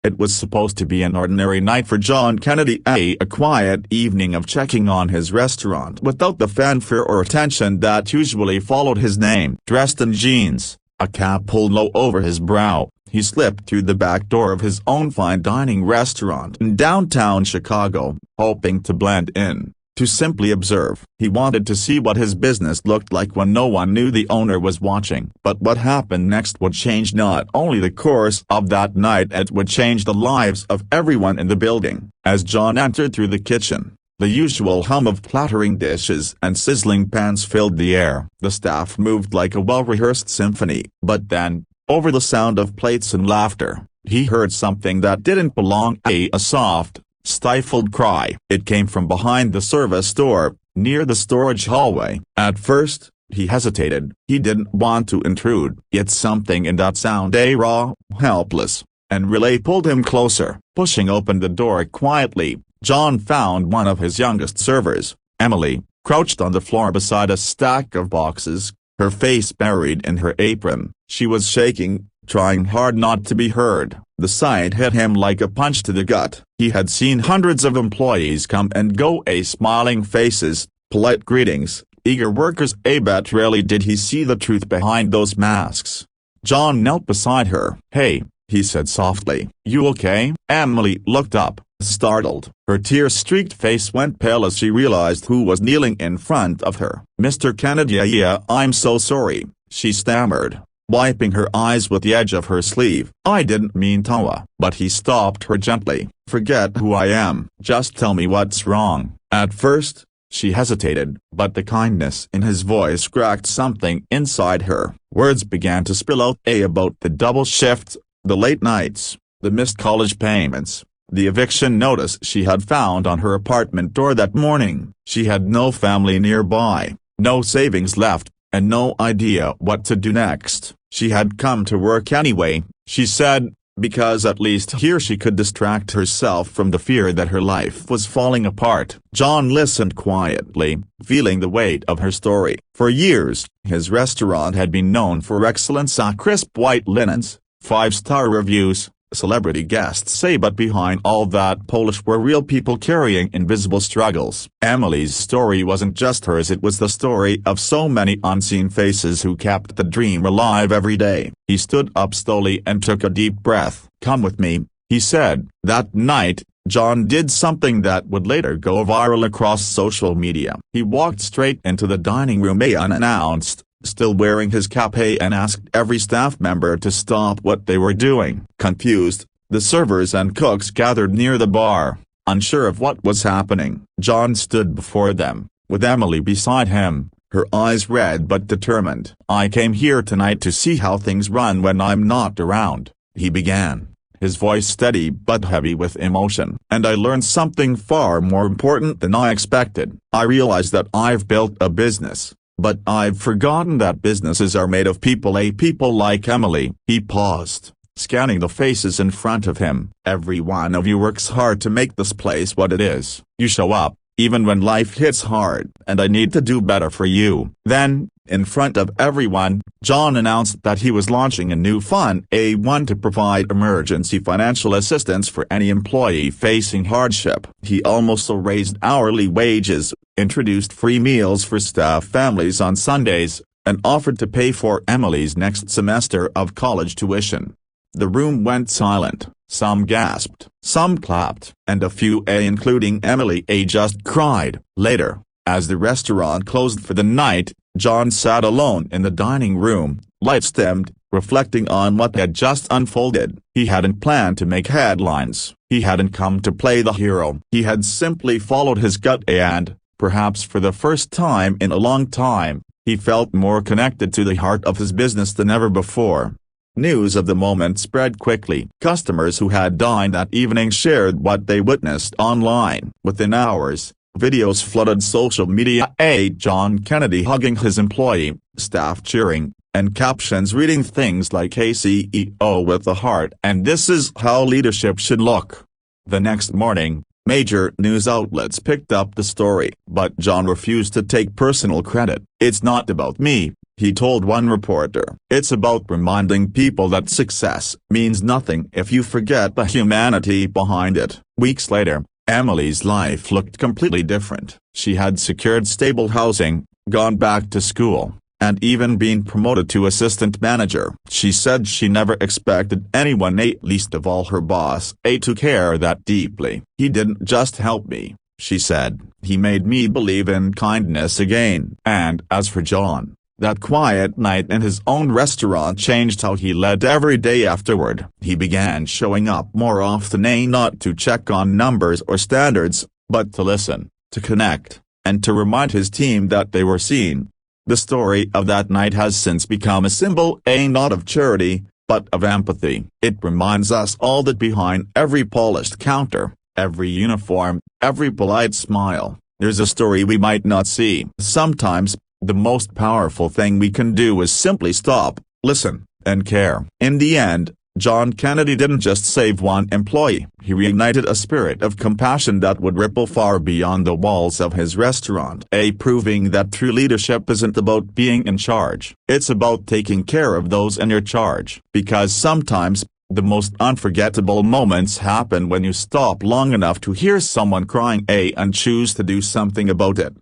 It was supposed to be an ordinary night for John Kennedy, a quiet evening of checking on his restaurant without the fanfare or attention that usually followed his name. Dressed in jeans, a cap pulled low over his brow, he slipped through the back door of his own fine dining restaurant in downtown Chicago, hoping to blend in, to simply observe. He wanted to see what his business looked like when no one knew the owner was watching. But what happened next would change not only the course of that night, it would change the lives of everyone in the building. As John entered through the kitchen, the usual hum of clattering dishes and sizzling pans filled the air. The staff moved like a well-rehearsed symphony. But then, over the sound of plates and laughter, he heard something that didn't belong. A soft, stifled cry. It came from behind the service door, near the storage hallway. At first, he hesitated. He didn't want to intrude. Yet something in that sound, raw, helpless, and relay, pulled him closer. Pushing open the door quietly, John found one of his youngest servers, Emily, crouched on the floor beside a stack of boxes, her face buried in her apron. She was shaking, trying hard not to be heard. The sight hit him like a punch to the gut. He had seen hundreds of employees come and go, smiling faces, polite greetings, eager workers, but rarely did he see the truth behind those masks. John knelt beside her. "Hey," he said softly. "You okay?" Emily looked up, startled. Her tear-streaked face went pale as she realized who was kneeling in front of her. "Mr. Kennedy, yeah, I'm so sorry," she stammered, wiping her eyes with the edge of her sleeve. "I didn't mean to." But he stopped her gently. "Forget who I am. Just tell me what's wrong." At first, she hesitated, but the kindness in his voice cracked something inside her. Words began to spill out, about the double shifts, the late nights, the missed college payments, the eviction notice she had found on her apartment door that morning. She had no family nearby, no savings left, and no idea what to do next. She had come to work anyway, she said, because at least here she could distract herself from the fear that her life was falling apart. John listened quietly, feeling the weight of her story. For years, his restaurant had been known for excellence, crisp white linens, 5-star reviews, celebrity guests say, but behind all that polish were real people carrying invisible struggles. Emily's story wasn't just hers, it was the story of so many unseen faces who kept the dream alive every day. He stood up slowly and took a deep breath. "Come with me," he said. That night, John did something that would later go viral across social media. He walked straight into the dining room unannounced, still wearing his cap, and asked every staff member to stop what they were doing. Confused, the servers and cooks gathered near the bar, unsure of what was happening. John stood before them, with Emily beside him, her eyes red but determined. "I came here tonight to see how things run when I'm not around," he began, his voice steady but heavy with emotion. "And I learned something far more important than I expected. I realized that I've built a business, but I've forgotten that businesses are made of people, people like Emily." He paused, scanning the faces in front of him. "Every one of you works hard to make this place what it is. You show up, even when life hits hard, and I need to do better for you." Then, in front of everyone, John announced that he was launching a new fund, one to provide emergency financial assistance for any employee facing hardship. He also raised hourly wages, introduced free meals for staff families on Sundays, and offered to pay for Emily's next semester of college tuition. The room went silent. Some gasped, some clapped, and a few, including Emily, just cried. Later, as the restaurant closed for the night, John sat alone in the dining room, lights dimmed, reflecting on what had just unfolded. He hadn't planned to make headlines. He hadn't come to play the hero. He had simply followed his gut and, perhaps for the first time in a long time, he felt more connected to the heart of his business than ever before. News of the moment spread quickly. Customers who had dined that evening shared what they witnessed online. Within hours, videos flooded social media, John Kennedy hugging his employee, staff cheering, and captions reading things like "A CEO with a heart, and this is how leadership should look." The next morning, major news outlets picked up the story, but John refused to take personal credit. "It's not about me," He told one reporter. It's about reminding people that success means nothing if you forget the humanity behind it. Weeks later, Emily's life looked completely different. She had secured stable housing, gone back to school, and even been promoted to assistant manager. She said she never expected anyone, least of all her boss, to care that deeply. He didn't just help me, she said, he made me believe in kindness again. And as for John, that quiet night in his own restaurant changed how he led every day afterward. He began showing up more often, not to check on numbers or standards, but to listen, to connect, and to remind his team that they were seen. The story of that night has since become a symbol, not of charity, but of empathy. It reminds us all that behind every polished counter, every uniform, every polite smile, there's a story we might not see. Sometimes, the most powerful thing we can do is simply stop, listen, and care. In the end, John Kennedy didn't just save one employee, he reignited a spirit of compassion that would ripple far beyond the walls of his restaurant. Proving that true leadership isn't about being in charge. It's about taking care of those in your charge. Because sometimes, the most unforgettable moments happen when you stop long enough to hear someone crying and choose to do something about it.